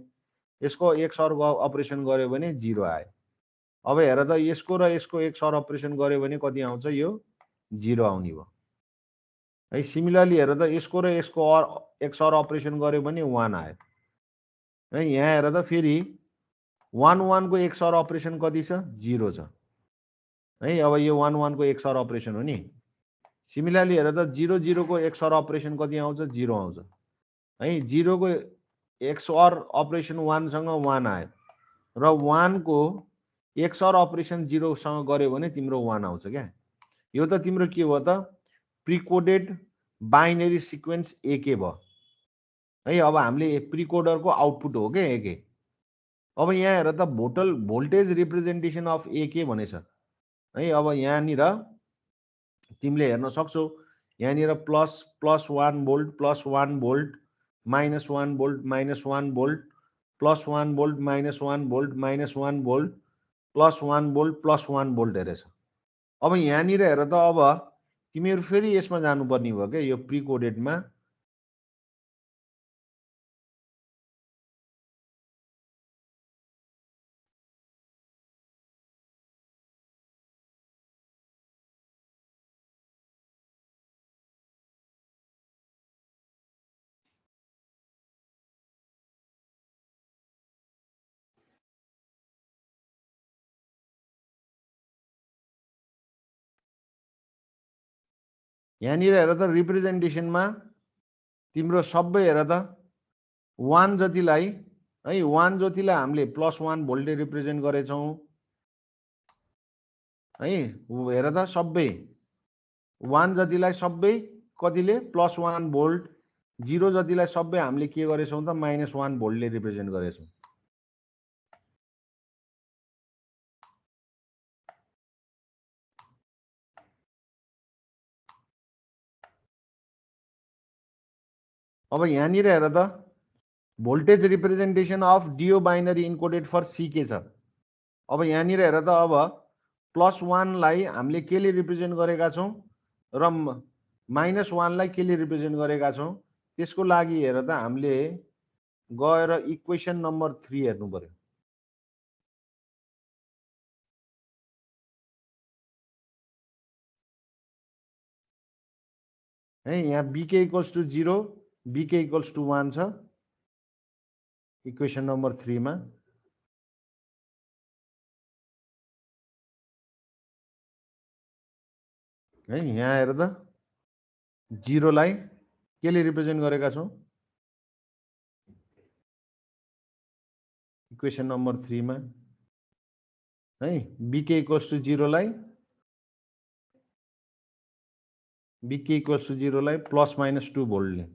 यसको एक्सअर अपरेसन गर्यो भने 0 आयो। अब हेर त यसको र यसको एक्सअर अपरेसन गर्यो भने कति आउँछ, यो 0 आउने भयो है। सिमिलरली हेर त यसको र यसको एक्सअर अपरेसन गर्यो भने 1 आयो है। यहाँ हेर त फेरि 1 1 को एक्सअर अपरेसन कति छ 0 छ है। अब यो 1 1 को एक्सअर अपरेसन हो नि। सिमिलरली हेर त 0 0 को एक्सअर अपरेसन कति आउँछ 0 आउँछ है। 0 को एक्सअर अपरेसन 1 सँग 1 आयो र 1 को एक्सअर अपरेसन 0 सँग गर्यो भने तिम्रो 1 आउँछ क्या। यो त तिम्रो के भयो त प्रिकोडेड बाइनरी सिक्वेन्स एके भयो है। अब हामीले प्रिकोडरको आउटपुट हो क्या एके। अब यहाँ हेर त भोल्टेज रिप्रेजेन्टेसन अफ एके भनेछ है। अब यहाँनिर तिमीले हेर्न सक्छौ यहाँनिर +1 volt +1 volt -1 volt -1 volt +1 volt -1 volt -1 volt +1 volt +1 volt हेरेछ। अब यहाँनिर हेर त अब तिमीहरू फेरि यसमा जानुपर्ने भयो क्या, यो प्रिकोडेडमा। यहाँनिर हेर त रिप्रेजेन्टेसनमा तिम्रो सबै हेर त 1 जतिलाई है, 1 जतिलाई हामीले +1 भोल्टले रिप्रेजेन्ट गरेछौँ है। हेर त सबै 1 जतिलाई सबै कतिले +1 भोल्ट, 0 जतिलाई सबै हामीले के गरेछौँ त -1 भोल्टले रिप्रेजेन्ट गरेछौँ। अब यहाँनिर हेर त voltage representation of deo binary encoded for CK छ। अब यहाँनिर हेर त अब +1 लाई हामीले केले रिप्रेजेन्ट गरेका छौँ र -1 लाई केले रिप्रेजेन्ट गरेका छौँ। त्यसको लागि हेर त हामीले गएर इक्वेसन नम्बर 3 हेर्नु पर्यो। है। यहाँ BK equals to 0, BK equals to 1 छ इक्वेसन नम्बर 3 मा। है यहाँ हेर त 0 लाई केले रिप्रेजेन्ट गरेका छौं इक्वेसन नम्बर 3 मा है। बीके इक्वल्स टु 0 लाई बीके इक्वल्स टु 0 लाई प्लस माइनस 2 भोल्टले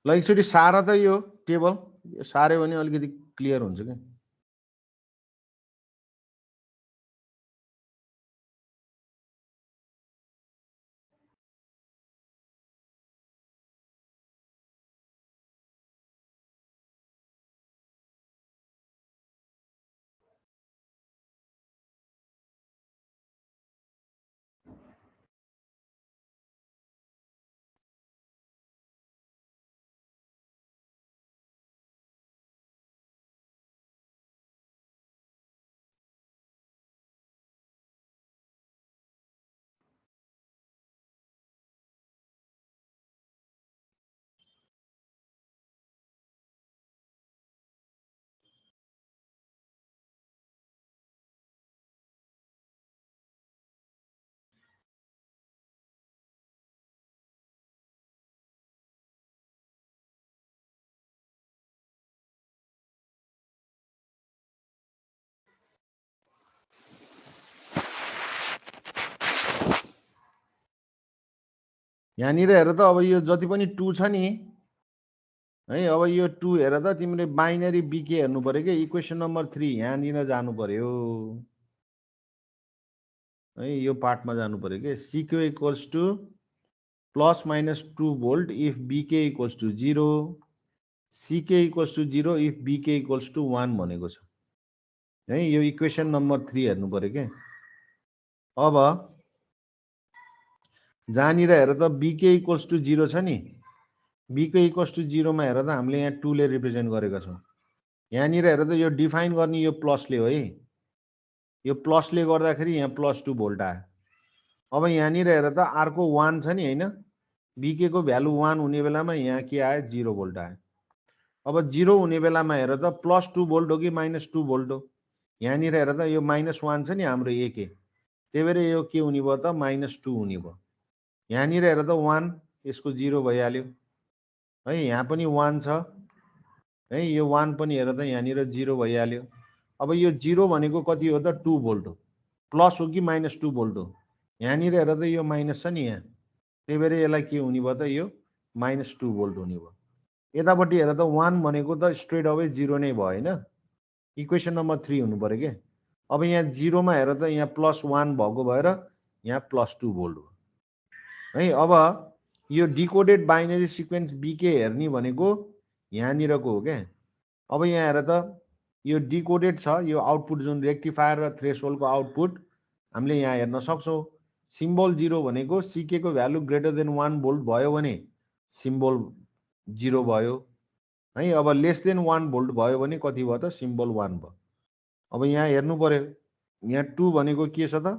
ल एकचोटि सारा त यो टेबल सार्यो भने अलिकति क्लियर हुन्छ क्या। यहाँनिर हेर त अब यो जति पनि 2 छ नि है, अब यो 2 हेर त तिमीले बाइनरी बीके हेर्नु पर्यो के। इक्वेसन नम्बर 3 यहाँनिर जानु पर्यो है, यो पार्टमा जानु पर्यो के। CK equals to plus minus 2 volt if BK equals to 0, CK equals to 0 if BK equals to 1 भनेको छ है। यो इक्वेसन नम्बर 3 हेर्नु पर्यो के। अब जहाँनिर हेर त बीके इक्वल्स टु 0 छ नि, बीके इक्वल्स टु 0 मा हेर त हामीले यहाँ 2 ले रिप्रेजेन्ट गरेका छौं। यहाँनिर हेर त यो डिफाइन गर्ने यो प्लसले हो है, यो प्लसले गर्दाखेरि यहाँ +2 भोल्ट आयो। अब यहाँनिर हेर त अर्को 1 छ नि हैन, बीके को भ्यालु 1 हुने बेलामा यहाँ के आयो 0 भोल्ट आयो। अब 0 हुने बेलामा हेर त +2 भोल्ट हो कि -2 भोल्ट हो। यहाँनिर हेर त यो -1 छ नि हाम्रो एके, त्यही भएर यो के हुने भयो त -2 हुने भयो। यहाँनिर हेर त 1 यसको 0 भइहाल्यो है, यहाँ पनि 1 छ है, यो 1 पनि हेर त यहाँनिर 0 भइहाल्यो। अब यो 0 भनेको कति हो त 2 भोल्ट हो, प्लस हो कि -2 भोल्ट हो। यहाँनिर हेर त यो माइनस छ नि यहाँ, त्यही भएर यसलाई के हुने भयो त यो -2 भोल्ट हुने भयो। यतापट्टि हेर त 1 भनेको त स्ट्रेट अवे 0 नै भयो हैन, इक्वेसन नम्बर 3 हुनु पर्यो के। अब यहाँ 0 मा हेर त यहाँ +1 भएको भएर यहाँ +2 भोल्ट हो है। अब यो डिकोडेड बाइनरी सिक्वेन्स बीके हेर्ने भनेको यहाँनिरको हो क्या। अब यहाँ हेर त यो डिकोडेड छ, यो आउटपुट जुन रेक्टिफायर र थ्रेसहोल्डको आउटपुट हामीले यहाँ हेर्न सक्छौं। सिम्बल 0 भनेको सीके को भ्यालु ग्रेटर देन 1 भोल्ट भयो भने सिम्बल 0 भयो है। अब लेस देन 1 भोल्ट भयो भने कति भयो त सिम्बल 1 भयो। अब यहाँ हेर्नु पर्यो, यहाँ 2 भनेको के छ त,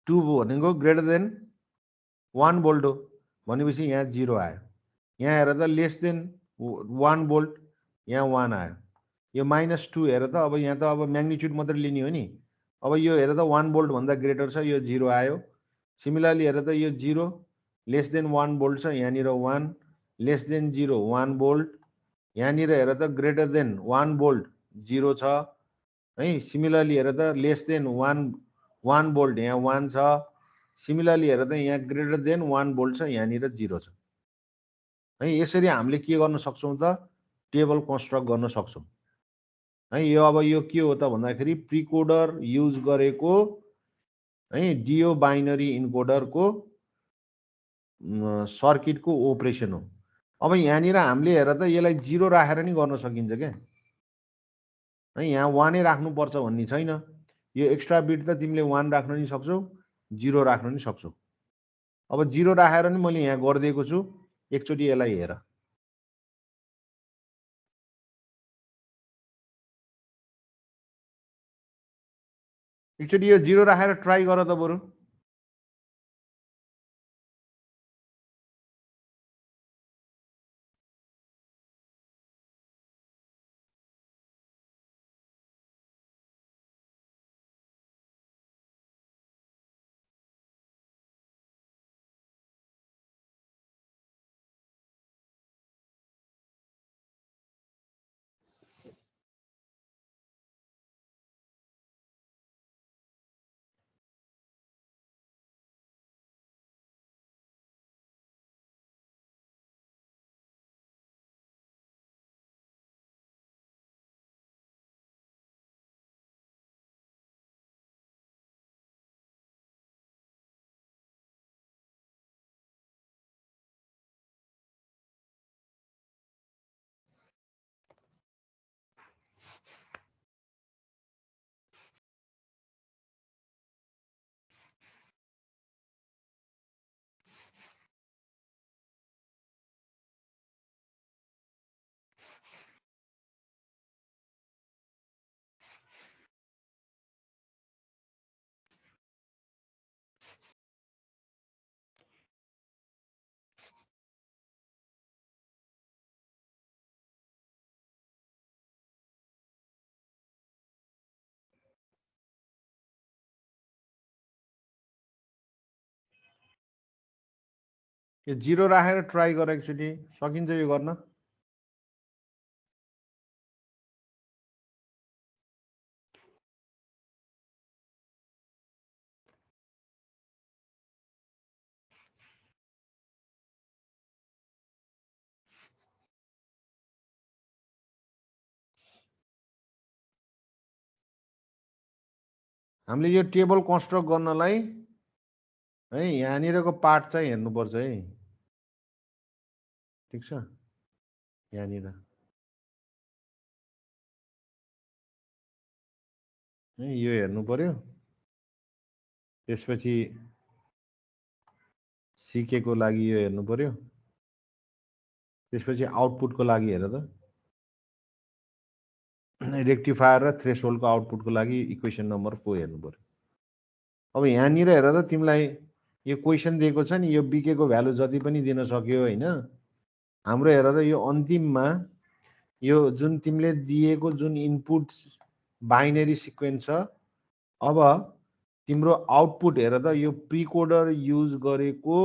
2 भनेको ग्रेटर देन 1 भोल्ट हो भनेपछि यहाँ 0 आयो। यहाँ हेर त लेस देन 1 भोल्ट, यहाँ 1 आयो। यो -2 हेर त, अब यहाँ त अब म्याग्निट्युड मात्रै लिने हो नि। अब यो हेर त 1 भोल्ट भन्दा ग्रेटर छ, यो 0 आयो। सिमिलरली हेर त यो 0 लेस देन 1 भोल्ट छ, यहाँनिर 1, लेस देन 0 1 भोल्ट, यहाँनिर हेर त ग्रेटर देन 1 भोल्ट 0 छ है। सिमिलरली हेर त लेस देन 1 भोल्ट यहाँ 1 छ। सिमिलरली हेर त यहाँ ग्रेटर देन 1 भोल्ट छ, यहाँनिर 0 छ है। यसरी हामीले के गर्न सक्छौं त टेबल कन्स्ट्रक्ट गर्न सक्छौं है। यो अब यो के हो त भन्दाखेरि प्रिकोडर युज गरेको है, डिओ बाइनरी इन्कोडरको सर्किटको ओपरेसन हो। अब यहाँनिर हामीले हेर त यसलाई 0 राखेर नि गर्न सकिन्छ क्या है, यहाँ 1 नै राख्नुपर्छ भन्ने छैन। यो एक्स्ट्रा बिट त तिमीले 1 राख्न नि सक्छौ, 0 राख्न नि सक्छौ। अब 0 राखेर नि मैले यहाँ गरिदिएको छु, एकचोटि यसलाई हेर। एकचोटि यो 0 राखेर ट्राई गर त बरु। यो 0 राखेर ट्राई गर एकचोटि, सकिन्छ यो गर्न। हामीले यो टेबल कन्स्ट्रक्ट गर्नलाई है यहाँनिरको पार्ट चाहिँ हेर्नुपर्छ है, ठिक छ। यहाँनिर है यो हेर्नु पर्यो, त्यसपछि सिकेको लागि यो हेर्नु पर्यो, त्यसपछि आउटपुटको लागि हेर त, रेक्टिफायर र थ्रेसहोल्डको आउटपुटको लागि इक्वेसन नम्बर 4 हेर्नु पर्यो। अब यहाँनिर हेर त, तिमीलाई यो क्वेसन दिएको छ नि, यो बिकेको भ्यालु जति पनि दिन सक्यो होइन, हाम्रो हेर त यो अन्तिममा यो जुन तिमीले दिएको जुन इनपुट बाइनरी सिक्वेन्स छ, अब तिम्रो आउटपुट हेर त, यो प्रिकोडर युज गरेको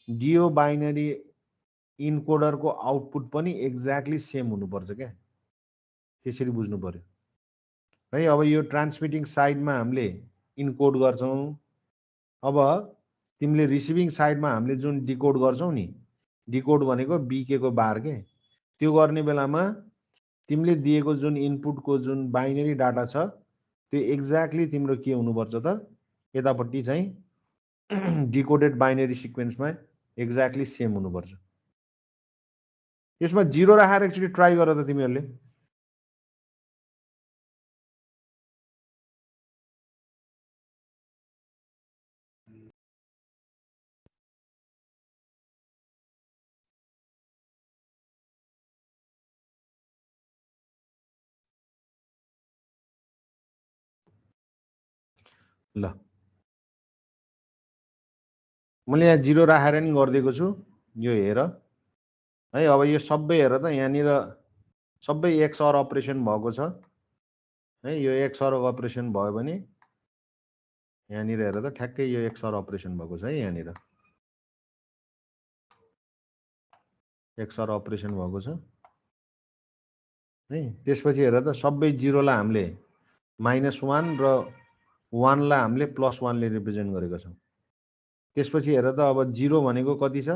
डिओ बाइनरी इनकोडरको आउटपुट पनि एक्ज्याक्टली सेम हुनुपर्छ क्या, त्यसरी बुझ्नु पर्यो है। अब यो ट्रान्समिटिङ साइडमा हामीले इनकोड गर्छौँ, अब तिमीले रिसिभिङ साइडमा हामीले जुन डिकोड गर्छौँ नि, डिकोड भनेको बिकेको बार के, त्यो गर्ने बेलामा तिमीले दिएको जुन इनपुटको जुन बाइनरी डाटा छ त्यो एक्ज्याक्टली तिम्रो के हुनुपर्छ त, यतापट्टि चाहिँ डिकोडेड बाइनरी सिक्वेन्समा एक्ज्याक्टली सेम हुनुपर्छ। यसमा 0 राखेर एकचोटि ट्राई गर त तिमीहरूले। ल मैले यहाँ 0 राखेर नि गरिदिएको छु, यो हेर है। अब यो सबै हेर त, यहाँनिर सबै एक्सअर अपरेसन भएको छ है। यो एक्सअर अपरेसन भयो भने यहाँनिर हेर त, ठ्याक्कै यो एक्सअर अपरेसन भएको छ है, यहाँनिर एक्सअर अपरेसन भएको छ है। त्यसपछि हेर त, सबै 0लाई हामीले -1 र 1लाई हामीले +1ले रिप्रेजेन्ट गरेका छौँ। त्यसपछि हेर त, अब 0 भनेको कति छ,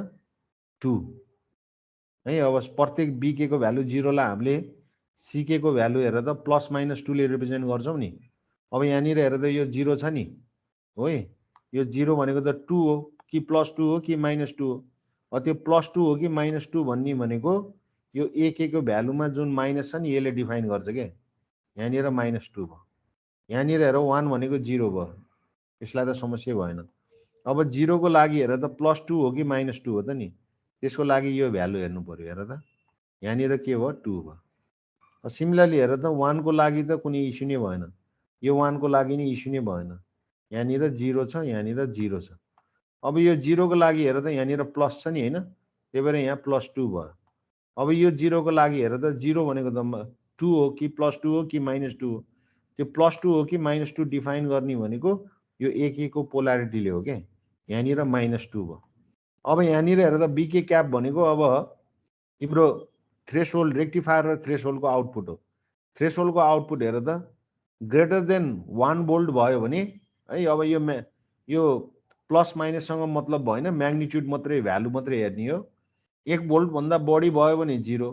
2 है। अब प्रत्येक बिकेको भ्यालु 0लाई हामीले सिकेको भ्यालु हेर त +-2ले रिप्रेजेन्ट गर्छौँ नि। अब यहाँनिर हेर त, यो 0 छ नि, हो यो 0 भनेको त 2 हो कि +2 हो कि -2 हो। अब त्यो +2 हो कि -2 भन्ने भनेको यो एकको भ्यालुमा जुन माइनस छ नि, यसले डिफाइन गर्छ क्या। यहाँनिर -2 भयो, यहाँनिर हेर 1 भनेको 0 भयो, यसलाई त समस्या भएन। अब 0 को लागि हेर त, +2 हो कि -2 हो त नि, त्यसको लागि यो भ्यालु हेर्नु पर्यो। हेर त, यहाँनिर के भयो, 2 भयो। सिमिलरली हेर त, 1 को लागि त कुनै इस्यु नै भएन, यो 1 को लागि नि इस्यु नै भएन। यहाँनिर 0 छ, यहाँनिर 0 छ। अब यो 0 को लागि हेर त यहाँनिर प्लस छ नि हैन, त्यही भएर यहाँ +2 भयो। अब यो 0 को लागि हेर त 0 भनेको त 2 हो कि +2 हो कि -2 हो। त्यो +2 हो कि -2 डिफाइन गर्ने भनेको यो 1 को पोलारिटीले हो के। यहाँनिर -2 भयो। अब यहाँनिर हेर त बीके क्याप भनेको अब तिम्रो थ्रेसहोल्ड रेक्टिफायर र थ्रेसहोल्डको आउटपुट हो। थ्रेसहोल्डको आउटपुट हेर त ग्रेटर देन 1 भोल्ट भयो भने है, अब यो प्लस माइनससँग मतलब भएन, म्याग्निट्युड मात्रै, भ्यालु मात्रै हेर्ने हो। 1 भोल्ट भन्दा बढी भयो भने 0,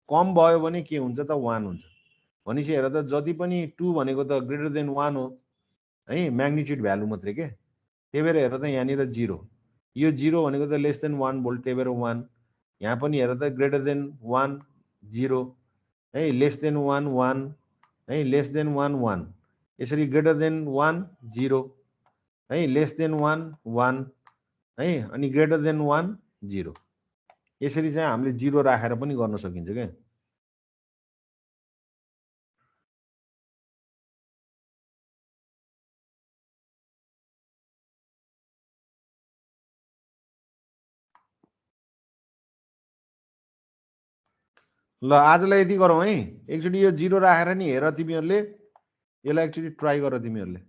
कम भयो भने के हुन्छ त 1 हुन्छ। भनेपछि हेर त जति पनि 2 भनेको त ग्रेटर देन 1 हो है, म्याग्निट्युड भ्यालु मात्रै के। त्यही भएर हेर त यहाँनिर 0, यो 0 भनेको त लेस देन 1 भोल्ट, त्यही भएर 1। यहाँ पनि हेर त ग्रेटर देन 1 0 है, लेस देन 1 1 है, लेस देन 1 1, यसरी ग्रेटर देन 1 0 है, लेस देन 1 1 है, अनि ग्रेटर देन 1 0। यसरी चाहिँ हामीले 0 राखेर पनि गर्न सकिन्छ क्या। ल आजलाई यति गरौँ है। एकचोटि यो 0 राखेर नि हेर तिमीहरूले, यसलाई एकचोटि ट्राई गर तिमीहरूले।